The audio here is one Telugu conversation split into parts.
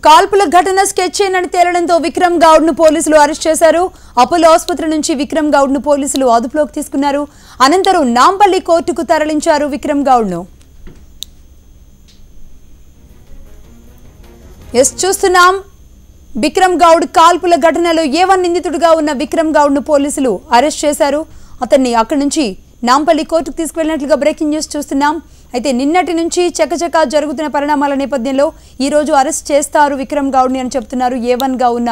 కాల్పుల ఘటన స్కెచ్ చేయనని తేలడంతో విక్రమ్ గౌడ్ ను పోలీసులు అరెస్ట్ చేశారు. అపోలో ఆసుపత్రి నుంచి విక్రమ్ గౌడ్ ను పోలీసులు అదుపులోకి తీసుకున్నారు. అనంతరం నాంపల్లి కోర్టుకు తరలించారు విక్రమ్ గౌడ్ ను. చూస్తున్నాం విక్రమ్ గౌడ్ కాల్పుల ఘటనలో ఏ1 నిందితుడిగా ఉన్న విక్రమ్ గౌడ్ ను పోలీసులు అరెస్ట్ చేశారు. అతన్ని అక్కడి నుంచి నాంపల్లి కోర్టుకు తీసుకెళ్లినట్లుగా బ్రేకింగ్ న్యూస్ చూస్తున్నాం. అయితే నిన్నటి నుంచి చకచకా జరుగుతున్న పరిణామాల నేపథ్యంలో ఈ రోజు అరెస్ట్ చేస్తారు విక్రమ్ గౌడ్ ని అని చెప్తున్నారు. ఏ1 గా ఉన్న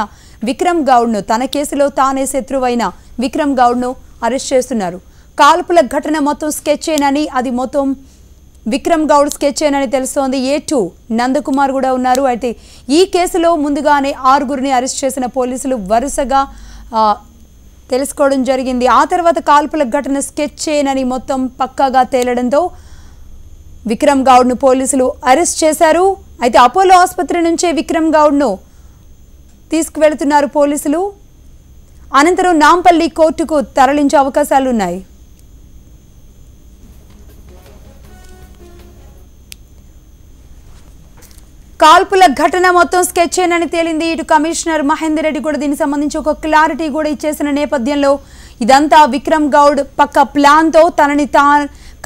విక్రమ్ గౌడ్ ను తన కేసులో తానే శత్రువైన విక్రమ్ గౌడ్ ను అరెస్ట్ చేస్తున్నారు. కాల్పుల ఘటన మొత్తం స్కెచ్ చేయనని, అది మొత్తం విక్రమ్ గౌడ్ స్కెచ్ చేయనని తెలుస్తోంది. ఏ2 నందకుమార్ కూడా ఉన్నారు. అయితే ఈ కేసులో ముందుగానే 6గురిని అరెస్ట్ చేసిన పోలీసులు వరుసగా తెలుసుకోవడం జరిగింది. ఆ తర్వాత కాల్పుల ఘటన స్కెచ్ చేయనని మొత్తం పక్కాగా తేలడంతో విక్రమ్ గౌడ్ ను పోలీసులు అరెస్ట్ చేశారు. అయితే అపోలో ఆసుపత్రి నుంచే విక్రమ్ గౌడ్ ను తీసుకువెళుతున్నారు పోలీసులు. అనంతరం నాంపల్లి కోర్టుకు తరలించే అవకాశాలు ఉన్నాయి. కాల్పుల ఘటన మొత్తం స్కెచ్ చేయనని తేలింది. ఇటు కమిషనర్ మహేందర్ రెడ్డి కూడా దీనికి సంబంధించి ఒక క్లారిటీ కూడా ఇచ్చేసిన నేపథ్యంలో ఇదంతా విక్రమ్ గౌడ్ పక్క ప్లాన్తో తనని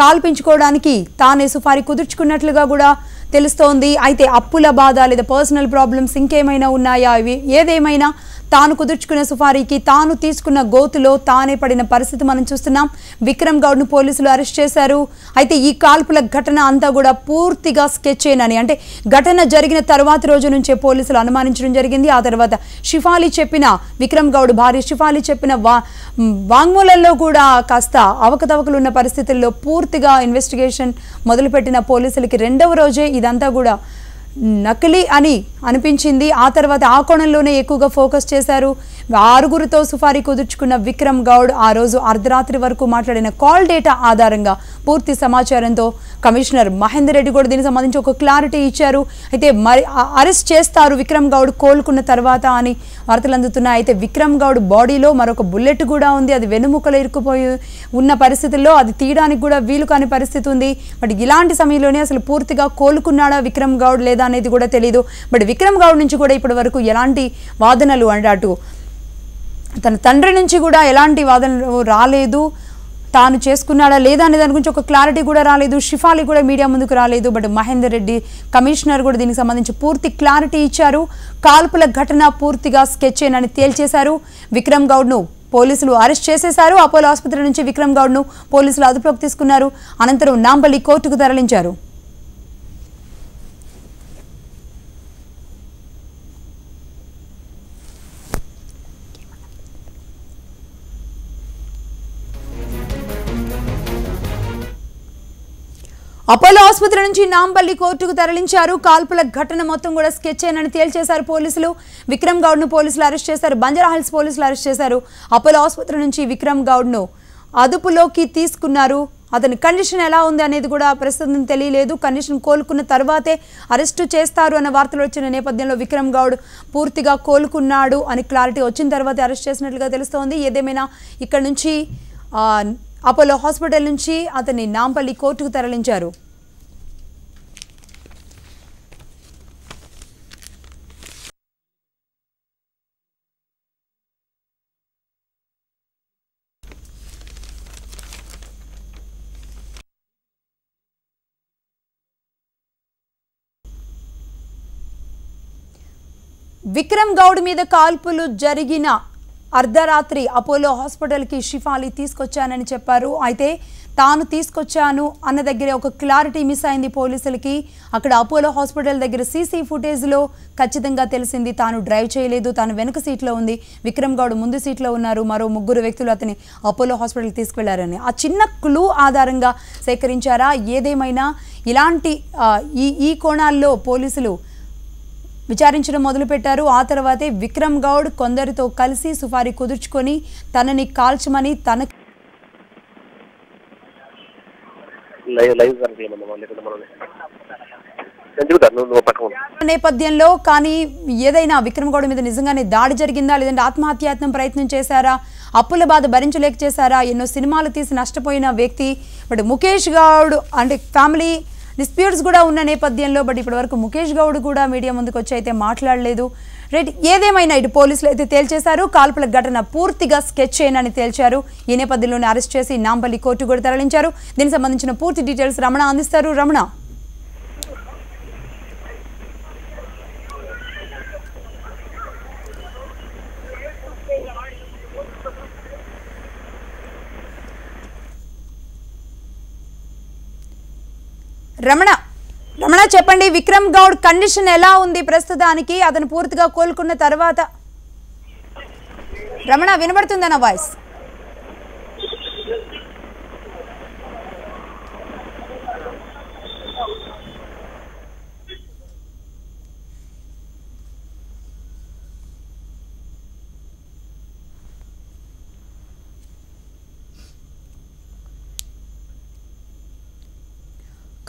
కాల్పించుకోవడానికి తానే సుఫారీ కుదుర్చుకున్నట్లుగా కూడా తెలుస్తోంది. అయితే అప్పుల బాధ లేదా పర్సనల్ ప్రాబ్లమ్స్ ఇంకేమైనా ఉన్నాయా, ఏదేమైనా తాను కుదుర్చుకున్న సుఫారీకి తాను తీసుకున్న గోతులో తానే పడిన పరిస్థితి మనం చూస్తున్నాం. విక్రమ్ గౌడ్ను పోలీసులు అరెస్ట్ చేశారు. అయితే ఈ కాల్పుల ఘటన అంతా కూడా పూర్తిగా స్కెచ్ చేయనని, అంటే ఘటన జరిగిన తర్వాత రోజు నుంచే పోలీసులు అనుమానించడం జరిగింది. ఆ తర్వాత షిఫాలి చెప్పిన విక్రమ్ గౌడ్ భార్య షిఫాలి చెప్పిన వాంగ్మూలంలో కూడా కాస్త అవకతవకలు ఉన్న పరిస్థితుల్లో పూర్తిగా ఇన్వెస్టిగేషన్ మొదలుపెట్టిన పోలీసులకి రెండవ రోజే ఇదంతా కూడా నకిలీ అని అనిపించింది. ఆ తర్వాత ఆ కోణంలోనే ఎక్కువగా ఫోకస్ చేశారు. 6గురితో సుఫారీ కుదుర్చుకున్న విక్రమ్ గౌడ్ ఆ రోజు అర్ధరాత్రి వరకు మాట్లాడిన కాల్ డేటా ఆధారంగా పూర్తి సమాచారంతో కమిషనర్ మహేందర్ రెడ్డి కూడా దీనికి సంబంధించి ఒక క్లారిటీ ఇచ్చారు. అయితే మరి అరెస్ట్ చేస్తారు విక్రమ్ గౌడ్ కోలుకున్న తర్వాత అని వార్తలు అందుతున్నాయి. అయితే విక్రమ్ గౌడ్ బాడీలో మరొక బుల్లెట్ కూడా ఉంది. అది వెనుముకలు ఇరుక్కుపోయి ఉన్న పరిస్థితుల్లో అది తీయడానికి కూడా వీలు కాని పరిస్థితి ఉంది. బట్ ఇలాంటి సమయంలోనే అసలు పూర్తిగా కోలుకున్నాడా విక్రమ్ గౌడ్ లేదా అనేది కూడా తెలియదు. బట్ విక్రమ్ గౌడ్ నుంచి కూడా ఇప్పటి వరకు ఎలాంటి వాదనలు అంటే అటు తన తండ్రి నుంచి కూడా ఎలాంటి వాదనలు రాలేదు. తాను చేసుకున్నాడా లేదా అనే దాని గురించి ఒక క్లారిటీ కూడా రాలేదు. షిఫాలి కూడా మీడియా ముందుకు రాలేదు. బట్ మహేందర్ రెడ్డి కమిషనర్ కూడా దీనికి సంబంధించి పూర్తి క్లారిటీ ఇచ్చారు. కాల్పుల ఘటన పూర్తిగా స్కెచ్ అని తేల్చేశారు. విక్రమ్ గౌడ్ను పోలీసులు అరెస్ట్ చేసేశారు. అపోలో ఆసుపత్రి నుంచి విక్రమ్ గౌడ్ను పోలీసులు అదుపులోకి తీసుకున్నారు. అనంతరం నాంపల్లి కోర్టుకు తరలించారు. అపోలో ఆసుపత్రి నుంచి నాంపల్లి కోర్టుకు తరలించారు. కాల్పుల ఘటన మొత్తం కూడా స్కెచ్ అని తేల్చేశారు పోలీసులు. విక్రమ్ గౌడ్ను పోలీసులు అరెస్ట్ చేశారు. బంజారాహిల్స్ పోలీసులు అరెస్ట్ చేశారు. అపోలో ఆసుపత్రి నుంచి విక్రమ్ గౌడ్ను అదుపులోకి తీసుకున్నారు. అతని కండిషన్ ఎలా ఉంది అనేది కూడా ప్రస్తుతం తెలియలేదు. కండిషన్ కోలుకున్న తర్వాతే అరెస్టు చేస్తారు అన్న వార్తలు వచ్చిన నేపథ్యంలో విక్రమ్ గౌడ్ పూర్తిగా కోలుకున్నాడు అని క్లారిటీ వచ్చిన తర్వాత అరెస్ట్ చేసినట్లుగా తెలుస్తోంది. ఏదేమైనా ఇక్కడ నుంచి అపోలో హాస్పిటల్ నుంచి అతన్ని నాంపల్లి కోర్టుకు తరలించారు. విక్రమ్ గౌడ్ మీద కాల్పులు జరిగిన అర్ధరాత్రి అపోలో హాస్పిటల్కి షిఫాలి తీసుకొచ్చానని చెప్పారు. అయితే తాను తీసుకొచ్చాను అన్న దగ్గరే ఒక క్లారిటీ మిస్ అయింది పోలీసులకి. అక్కడ అపోలో హాస్పిటల్ దగ్గర సీసీ ఫుటేజ్లో ఖచ్చితంగా తెలిసింది తాను డ్రైవ్ చేయలేదు, తాను వెనుక సీట్లో ఉంది, విక్రమ్ గౌడ్ ముందు సీట్లో ఉన్నారు, మరో 3 వ్యక్తులు అతని అపోలో హాస్పిటల్కి తీసుకువెళ్లారని ఆ చిన్న క్లూ ఆధారంగా సేకరించారా? ఏదేమైనా ఇలాంటి ఈ కోణాల్లో పోలీసులు విచారించడం మొదలుపెట్టారు. ఆ తర్వాతే విక్రమ్ గౌడ్ కొందరితో కలిసి సుఫారీ కుదుర్చుకొని తనని కాల్చమని తన నేపథ్యంలో కానీ ఏదైనా విక్రమ్ గౌడ్ మీద నిజంగానే దాడి జరిగిందా, లేదంటే ఆత్మహత్యాయత్నం ప్రయత్నం చేశారా, అప్పుల బాధ భరించలేక చేశారా, ఎన్నో సినిమాలు తీసి నష్టపోయిన వ్యక్తి. బట్ ముఖేష్ గౌడ్ అంటే ఫ్యామిలీ డిస్ప్యూట్స్ కూడా ఉన్న నేపథ్యంలో బట్ ఇప్పటివరకు ముఖేష్ గౌడ్ కూడా మీడియా ముందుకు వచ్చి అయితే మాట్లాడలేదు. రైట్, ఏదేమైనా ఇటు పోలీసులు అయితే తేల్చేశారు, కాల్పుల ఘటన పూర్తిగా స్కెచ్ చేయనని తేల్చారు. ఈ నేపథ్యంలోనే అరెస్ట్ చేసి నాంపల్లి కోర్టు కూడా తరలించారు. దీనికి సంబంధించిన పూర్తి డీటెయిల్స్ రమణ అందిస్తారు. రమణ, రమణ చెప్పండి, విక్రమ్ గౌడ్ కండిషన్ ఎలా ఉంది ప్రస్తుతానికి? అతను పూర్తిగా కోలుకున్న తర్వాత రమణ వినబడుతుందా నా వాయిస్?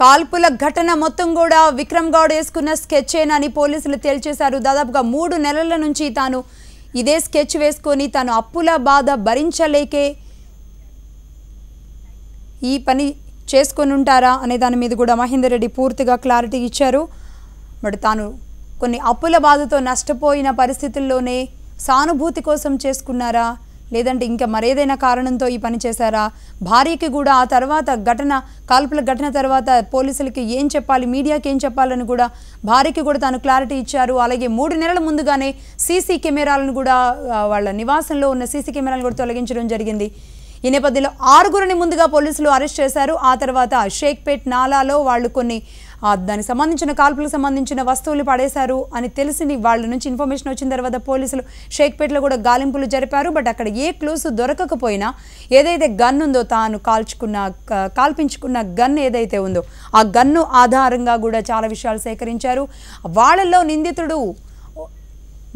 కాల్పుల ఘటన మొత్తం కూడా విక్రమ్ గౌడ్ వేసుకున్న స్కెచ్చేనని పోలీసులు తేల్చేశారు. దాదాపుగా 3 నెలల నుంచి తాను ఇదే స్కెచ్ వేసుకొని తాను అప్పుల బాధ భరించలేకే ఈ పని చేసుకొని ఉంటారా అనే దాని మీద కూడా మహేందర్ రెడ్డి పూర్తిగా క్లారిటీ ఇచ్చారు. మరి తాను కొన్ని అప్పుల బాధతో నష్టపోయిన పరిస్థితుల్లోనే సానుభూతి కోసం చేసుకున్నారా, లేదంటే ఇంకా మరేదైనా కారణంతో ఈ పని చేశారా? భార్యకి కూడా ఆ తర్వాత కాల్పుల ఘటన తర్వాత పోలీసులకి ఏం చెప్పాలి, మీడియాకి ఏం చెప్పాలని కూడా భార్యకి కూడా తాను క్లారిటీ ఇచ్చారు. అలాగే 3 నెలల ముందుగానే సీసీ కెమెరాలను కూడా వాళ్ళ నివాసంలో ఉన్న సీసీ కెమెరాలను కూడా తొలగించడం జరిగింది. ఈ నేపథ్యంలో 6గురిని ముందుగా పోలీసులు అరెస్ట్ చేశారు. ఆ తర్వాత షేక్పేట్ నాలాలో వాళ్ళు కొన్ని దానికి సంబంధించిన కాల్పులకు సంబంధించిన వస్తువులు పడేశారు అని తెలిసి వాళ్ళ నుంచి ఇన్ఫర్మేషన్ వచ్చిన తర్వాత పోలీసులు షేక్పేట్లో కూడా గాలింపులు జరిపారు. బట్ అక్కడ ఏ క్లూస్ దొరకకపోయినా ఏదైతే గన్ ఉందో, తాను కాల్పించుకున్న గన్ ఏదైతే ఉందో ఆ గన్ను ఆధారంగా కూడా చాలా విషయాలు సేకరించారు. వాళ్ళల్లో నిందితుడు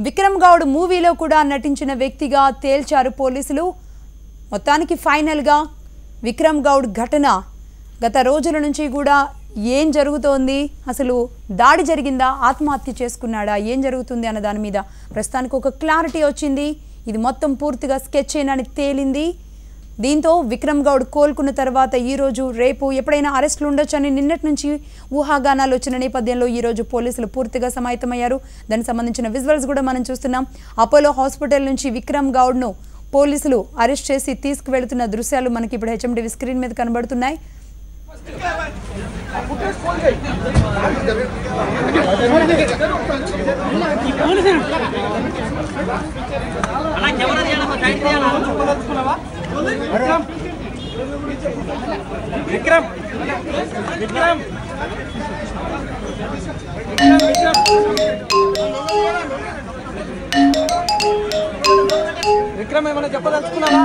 విక్రమ్ గౌడ్ మూవీలో కూడా నటించిన వ్యక్తిగా తేల్చారు పోలీసులు. మొత్తానికి ఫైనల్గా విక్రమ్ గౌడ్ ఘటన గత రోజుల నుంచి కూడా ఏం జరుగుతోంది, అసలు దాడి జరిగిందా, ఆత్మహత్య చేసుకున్నాడా, ఏం జరుగుతుంది అన్న దాని మీద ప్రస్తుతానికి ఒక క్లారిటీ వచ్చింది. ఇది మొత్తం పూర్తిగా స్కెచ్ అని తేలింది. దీంతో విక్రమ్ గౌడ్ కోలుకున్న తర్వాత ఈరోజు రేపు ఎప్పుడైనా అరెస్టులు ఉండొచ్చని నిన్నటి నుంచి ఊహాగానాలు వచ్చిన నేపథ్యంలో ఈరోజు పోలీసులు పూర్తిగా సమాయత్తమయ్యారు. దానికి సంబంధించిన విజువల్స్ కూడా మనం చూస్తున్నాం. అపోలో హాస్పిటల్ నుంచి విక్రమ్ గౌడ్ను పోలీసులు అరెస్ట్ చేసి తీసుకువెళుతున్న దృశ్యాలు మనకి ఇప్పుడు హెచ్ఎంటీవీ స్క్రీన్ మీద కనబడుతున్నాయి. విక్రమ్ ఏమైనా చెప్పదలుచుకున్నావా?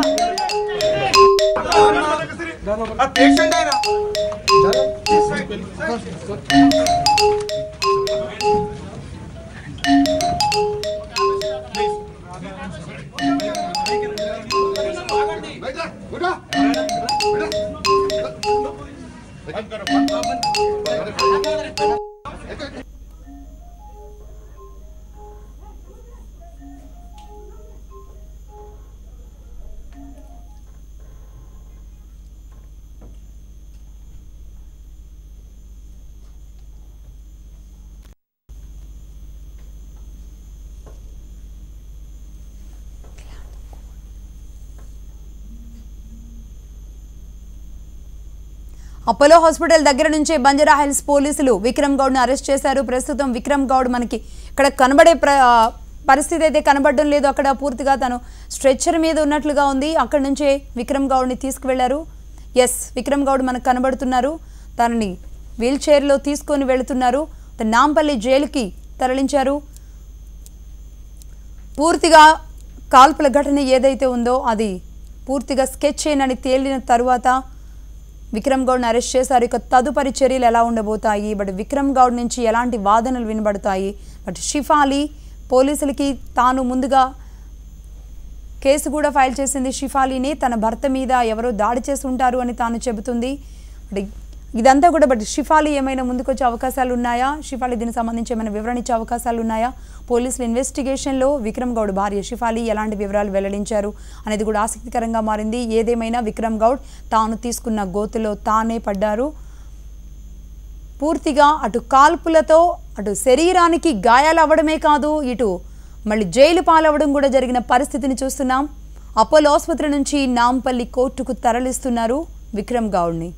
పేషెంట్ అయినా అపోలో హాస్పిటల్ దగ్గర నుంచే బంజారా హిల్స్ పోలీసులు విక్రమ్ గౌడ్ను అరెస్ట్ చేశారు. ప్రస్తుతం విక్రమ్ గౌడ్ మనకి ఇక్కడ కనబడే పరిస్థితి అయితే కనబడడం లేదు. అక్కడ పూర్తిగా తను స్ట్రెచ్చర్ మీద ఉన్నట్లుగా ఉంది. అక్కడ నుంచే విక్రమ్ గౌడ్ని తీసుకువెళ్లారు. ఎస్, విక్రమ్ గౌడ్ మనకు కనబడుతున్నారు. తనని వీల్ చైర్లో తీసుకొని వెళుతున్నారు. నాంపల్లి జైలుకి తరలించారు. పూర్తిగా కాల్పుల ఘటన ఏదైతే ఉందో అది పూర్తిగా స్కెచ్ చేయనని తేలిన తరువాత విక్రమ్ గౌడ్ని అరెస్ట్ చేశారు. ఇక తదుపరి చర్యలు ఎలా ఉండబోతాయి, బట్ విక్రమ్ గౌడ్ నుంచి ఎలాంటి వాదనలు వినబడతాయి, బట్ షిఫాలి పోలీసులకి తాను ముందుగా కేసు కూడా ఫైల్ చేసింది. షిఫాలిని తన భర్త మీద ఎవరో దాడి చేసి ఉంటారు అని తాను చెబుతుంది. ఇదంతా కూడా బట్ షిఫాలి ఏమైనా ముందుకొచ్చే అవకాశాలు ఉన్నాయా, షిఫాలి దీనికి సంబంధించి ఏమైనా వివరణ ఇచ్చే అవకాశాలు ఉన్నాయా? పోలీసుల ఇన్వెస్టిగేషన్లో విక్రమ్ గౌడ్ భార్య షిఫాలి ఎలాంటి వివరాలు వెల్లడించారు అనేది కూడా ఆసక్తికరంగా మారింది. ఏదేమైనా విక్రమ్ గౌడ్ తాను తీసుకున్న గోతులో తానే పడ్డారు. పూర్తిగా అటు కాల్పులతో అటు శరీరానికి గాయాలు అవ్వడమే కాదు, ఇటు మళ్ళీ జైలు పాలవడం కూడా జరిగిన పరిస్థితిని చూస్తున్నాం. అపోలో ఆసుపత్రి నుంచి నాంపల్లి కోర్టుకు తరలిస్తున్నారు విక్రమ్ గౌడ్ని.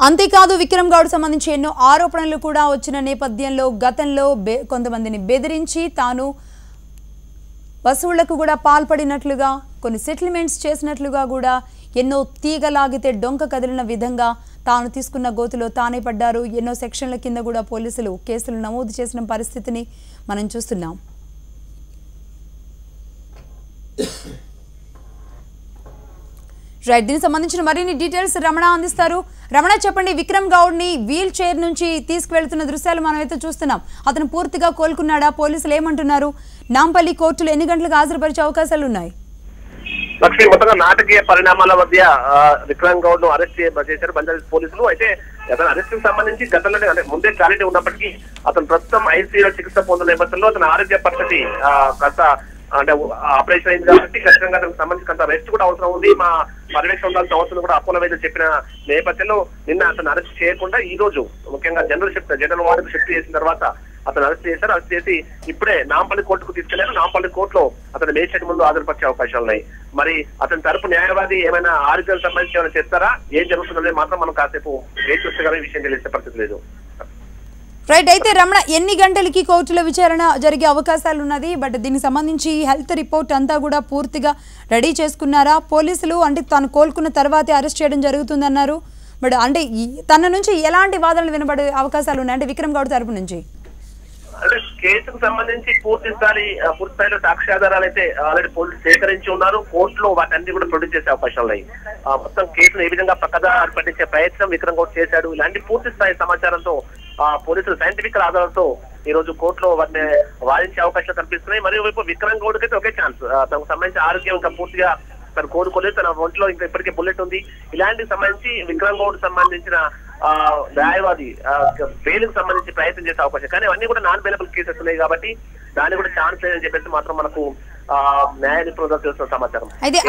అంతేకాదు విక్రమ్ గౌడ్ సంబంధించి ఎన్నో ఆరోపణలు కూడా వచ్చిన నేపథ్యంలో గతంలో కొంతమందిని బెదిరించి తాను వసూళ్లకు కూడా పాల్పడినట్లుగా, కొన్ని సెటిల్మెంట్స్ చేసినట్లుగా కూడా, ఎన్నో తీగలాగితే డొంక కదిలిన విధంగా తాను తీసుకున్న గోతులో తానే పడ్డారు. ఎన్నో సెక్షన్ల కింద కూడా పోలీసులు కేసులు నమోదు చేసిన పరిస్థితిని మనం చూస్తున్నాం. రైట్, దీనికి సంబంధించిన మరిన్ని డీటెయిల్స్ రమణ అందిస్తారు. రమణ చెప్పండి, విక్రమ్ గౌడ్ని వీల్ చైర్ నుంచి తీసుకువెళ్తున్న దృశ్యాలు మనమైతే చూస్తున్నాం. అతను పూర్తిగా కోలుకున్నాడా? పోలీసులు ఏమంటున్నారు? నాంపల్లి కోర్టులో ఎన్ని గంటలకు హాజరుపరిచే అవకాశాలు ఉన్నాయి? లక్ష్మి, మొత్తంగా నాటకీయ పరిణామాల మధ్య విక్రమ్ గౌడ్ ను అరెస్ట్ చేశారు బంజారా పోలీసులు. అయితే అతను అరెస్ట్ కి సంబంధించి గతంలోనే అంటే ముందే క్లారిటీ ఉన్నప్పటికీ అతను ప్రస్తుతం ఐసీయూలో చికిత్స పొందిన నేపథ్యంలో అతని ఆరోగ్య పరిస్థితి కాస్త అంటే ఆపరేషన్ అయింది కాబట్టి ఖచ్చితంగా అతనికి సంబంధించి కొంత రెస్ట్ కూడా అవసరం ఉంది. మా పర్యవేక్షణ ఉండాల్సిన అవసరం కూడా అపోలో వైద్యులు చెప్పిన నేపథ్యంలో నిన్న అతను అరెస్ట్ చేయకుండా ఈ రోజు ముఖ్యంగా జనరల్ వార్డుకు షిఫ్ట్ చేసిన తర్వాత అతను అరెస్ట్ చేశారు. అరెస్ట్ చేసి ఇప్పుడే నాంపల్లి కోర్టుకు తీసుకెళ్లారు. నాంపల్లి కోర్టులో అతను మేజిస్ట్రేట్ ముందు హాజరుపరిచే అవకాశాలు ఉన్నాయి. మరి అతని తరపు న్యాయవాది ఏమైనా ఆరోగ్యానికి సంబంధించి ఏమైనా చెప్తారా, ఏం జరుగుతుందనేది మాత్రం మనం కాసేపు వేచి చూస్తే కానీ విషయం తెలిసే పరిస్థితి లేదు. రైట్, అయితే రమణ ఎన్ని గంటలకి కోర్టులో విచారణ జరిగే అవకాశాలు ఉన్నది? బట్ దీనికి సంబంధించి హెల్త్ రిపోర్ట్ అంతా కూడా పూర్తిగా రెడీ చేసుకున్నారా పోలీసులు? అంటే తను కోలుకున్న తర్వాతే అరెస్ట్ చేయడం జరుగుతుందన్నారు. బట్ అంటే తన నుంచి ఎలాంటి వాదనలు వినబడే అవకాశాలు ఉన్నాయి అంటే విక్రమ్ గౌడ్ తరపు నుంచి? అంటే కేసుకు సంబంధించి పూర్తి స్థాయిలో సాక్ష్యాధారాలు అయితే ఆల్రెడీ పోలీసులు సేకరించి ఉన్నారు. కోర్టులో వాటన్ని కూడా ప్రొడ్యూస్ చేసే అవకాశాలు ఉన్నాయి. మొత్తం కేసును ఏ విధంగా పక్కదారి పట్టించే ప్రయత్నం విక్రమ్ గౌడ్ చేశాడు, ఇలాంటి పూర్తి స్థాయి సమాచారంతో పోలీసులు సైంటిఫిక్ ఆధారాలతో ఈ రోజు కోర్టులో వాటిని వాదించే అవకాశాలు కనిపిస్తున్నాయి. మరోవైపు విక్రమ్ గౌడ్ అయితే ఒకే ఛాన్స్, తనకు సంబంధించి ఆరోగ్యం ఇంకా పూర్తిగా తను కోరుకోలేదు, తన ఒంట్లో ఇంకా ఇప్పటికే బుల్లెట్ ఉంది. ఇలాంటికి సంబంధించి విక్రమ్ గౌడ్ సంబంధించిన న్యాయవాది బెయిల్ కు సంబంధించి ప్రయత్నం చేసే అవకాశం, కానీ అవన్నీ కూడా నాన్ బెయిలబుల్ కేసెస్ ఉన్నాయి కాబట్టి దాన్ని కూడా ఛాన్స్ లేదని చెప్పేసి మాత్రం మనకు న్యాయ నిపుణులు తెలుస్తున్న సమాచారం. అయితే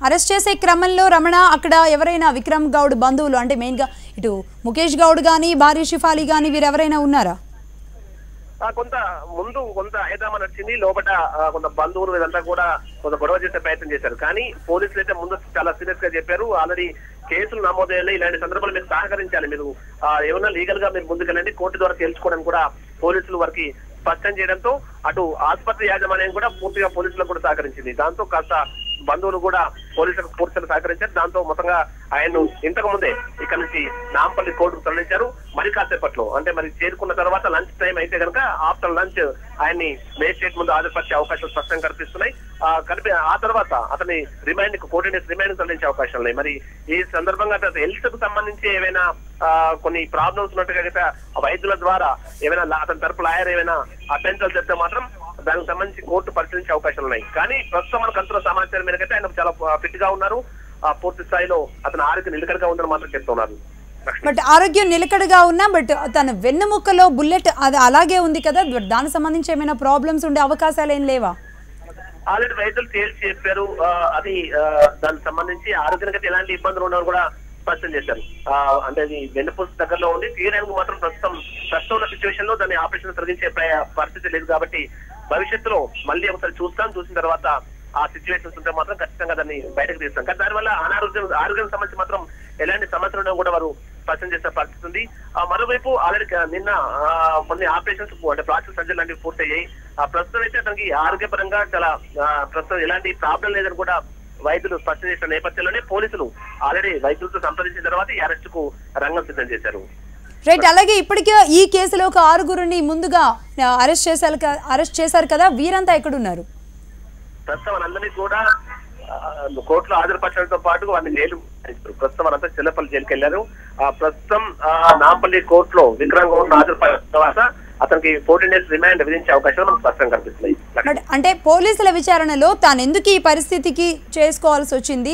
అరెస్ట్ చేసే క్రమంలో రమణ అక్కడ ఎవరైనా విక్రమ్ గౌడ్ బంధువులు అంటే మెయిన్ గా ఇటు ముఖేష్ గౌడ్ గానీ భార్య షిఫాలి గానీ వీరెవరైనా ఉన్నారా? కొంత హైదరామా నడిచింది, లోపల కొంత బంధువులు ఇదంతా కూడా కొంత గొడవ చేసే ప్రయత్నం చేశారు. కానీ పోలీసులు అయితే ముందు చాలా సీరియస్ గా చెప్పారు, ఆల్రెడీ కేసులు నమోదయ్యాయి, ఇలాంటి సందర్భాలు మీరు సహకరించాలి, మీరు ఏమన్నా లీగల్ గా మీరు ముందుకెళ్ళండి, కోర్టు ద్వారా తెలుసుకోవడానికి కూడా పోలీసులు వారికి స్పష్టం చేయడంతో అటు ఆసుపత్రి యాజమాన్యం కూడా పూర్తిగా పోలీసులకు కూడా సహకరించింది. దాంతో కాస్త బంధువులు కూడా పోలీసులు సహకరించారు. దాంతో మొత్తంగా ఆయన్ను ఇంతకు ముందే ఇక్కడ నుంచి నాంపల్లి కోర్టుకు తరలించారు. మరి కాసేపట్లో అంటే మరి చేరుకున్న తర్వాత లంచ్ టైం అయితే కనుక ఆఫ్టర్ లంచ్ ఆయన్ని మేజిస్ట్రేట్ ముందు హాజరుపరిచే అవకాశాలు స్పష్టంగా కనిపిస్తున్నాయి. ఆ తర్వాత అతని కోర్టు రిమైండ్ తరలించే అవకాశాలు ఉన్నాయి. మరి ఈ సందర్భంగా హెల్త్ కు సంబంధించి ఏవైనా కొన్ని ప్రాబ్లమ్స్ ఉన్నట్టుగా వైద్యుల ద్వారా ఏమైనా అతని తరపు లాయర్ ఏమైనా అభ్యంతరాలు చెప్తే మాత్రం దానికి సంబంధించి కోర్టు పరిశీలించే అవకాశాలు ఉన్నాయి. కానీ ప్రస్తుతం మనకు అందుతున్న సమాచారం మేరకైతే ఆయన చాలా ఫిట్ గా ఉన్నారు, పూర్తి స్థాయిలో అతని ఆరోగ్యం నిలకడగా ఉందని మాత్రం చెప్తున్నారు. బట్ ఆరోగ్యం నిలకడగా ఉన్నా బట్ తన వెన్నుముక్కలో బుల్లెట్ అది అలాగే ఉంది కదా, దానికి సంబంధించి ఏమైనా ప్రాబ్లమ్స్ ఉండే అవకాశాలు ఏం లేవా? ఆల్రెడీ వైద్యులు తేల్చి చెప్పారు, అది దానికి సంబంధించి ఆరోగ్యానికి ఎలాంటి ఇబ్బందులు ఉన్నారో కూడా స్పష్టం చేశారు. అంటే అది వెన్నుపూస దగ్గరలో ఉంది, తీయడానికి మాత్రం ప్రస్తుతం ఉన్న సిచ్యువేషన్ లో దాన్ని ఆపరేషన్ తొలగించే పరిస్థితి లేదు కాబట్టి భవిష్యత్తులో మళ్ళీ ఒకసారి చూసిన తర్వాత ఆ సిచ్యువేషన్స్ ఉంటే మాత్రం ఖచ్చితంగా దాన్ని బయటకు తీస్తాం. కానీ దానివల్ల ఆరోగ్యం సంబంధించి మాత్రం ఎలాంటి సమస్యలు కూడా వారు స్పష్టం చేసే పరిస్థితి ఉంది. మరోవైపు ఆల్రెడీ నిన్న కొన్ని ఆపరేషన్స్ అంటే ప్లాస్టిక్ సర్జరీ లాంటివి పూర్తయ్యాయి. ప్రస్తుతం అయితే అతనికి ఆరోగ్యపరంగా చాలా ప్రస్తుతం ఎలాంటి ప్రాబ్లం లేదని కూడా వైద్యులు స్పష్టం చేసిన నేపథ్యంలోనే పోలీసులు ఆల్రెడీ వైద్యులతో సంప్రదించిన తర్వాత ఈ అరెస్ట్ కు రంగం సిద్ధం చేశారు. రైట్, అలాగే ఇప్పటికే ఈ కేసులో ఒక 6గురిని ముందుగా అరెస్ట్ చేశారు కదా, వీరంతా ఎక్కడున్నారు? ప్రస్తుతం వాళ్ళందరినీ కూడా కోర్టులో హాజరుపరచడంతో పాటు వారిని జైలు ప్రస్తుతం వాళ్ళంతా చిల్లపల్లి జైలుకి వెళ్లారు. ప్రస్తుతం నాంపల్లి కోర్టులో విక్రమ్ గౌడ్ హాజరుపరిచిన తర్వాత అతనికి 14 days రిమాండ్ విధించే అవకాశాలు మనకు స్పష్టంగా కనిపిస్తున్నాయి. అంటే పోలీసుల విచారణలో తాను ఎందుకు ఈ పరిస్థితికి చేసుకోవాల్సి వచ్చింది,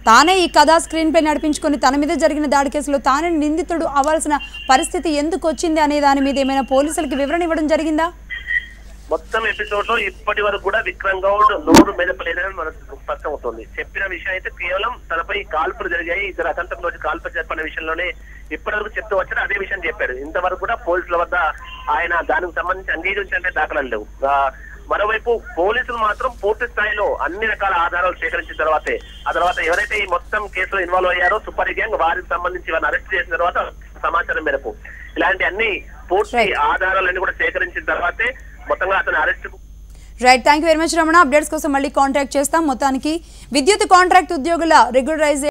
తానే ఈ కథ స్క్రీన్ పై నడిపించుకొని తన మీద జరిగిన దాడి కేసులో తానే నిందితుడు అవ్వాల్సిన పరిస్థితి ఎందుకు వచ్చింది అనే దాని మీద ఏమైనా పోలీసులకి వివరణ ఇవ్వడం జరిగిందా? మొత్తం ఎపిసోడ్ లో ఇప్పటి వరకు కూడా విక్రమ్ గౌడ్ నోరు మెదపలేదని మనకు స్పష్టం అవుతుంది. చెప్పిన విషయం అయితే కేవలం తనపై కాల్పులు జరిగాయి, ఇద్దరు అతంత్రంలో కాల్పులు జరిపిన విషయంలోనే ఇప్పటి వరకు చెప్తూ వచ్చారు. అదే విషయం చెప్పారు. ఇంతవరకు కూడా పోలీసుల వద్ద ఆయన దానికి సంబంధించి అంగీకరించే దాఖలాలు లేవు. మరోవైపు పోలీసులు మాత్రం పూర్తి స్థాయిలో అన్ని రకాల ఆధారాలు సేకరించిన ఆ తర్వాత ఎవరైతే ఈ మొత్తం కేసులో ఇన్వాల్వ్ అయ్యారో సుపారి గ్యాంగ్, వారికి సంబంధించి వారిని అరెస్ట్ చేసిన తర్వాత సమాచారం మేరకు ఇలాంటి అన్ని పూర్తి ఆధారాలన్నీ కూడా సేకరించిన తర్వాతే మొత్తంగా అతను arrest. Right, thank you very much Ramana. Updates కోసం మళ్ళీ కాంటాక్ట్ చేస్తాం. మొత్తానికి విద్యుత్ కాంట్రాక్ట్ ఉద్యోగుల రెగ్యులరైజేషన్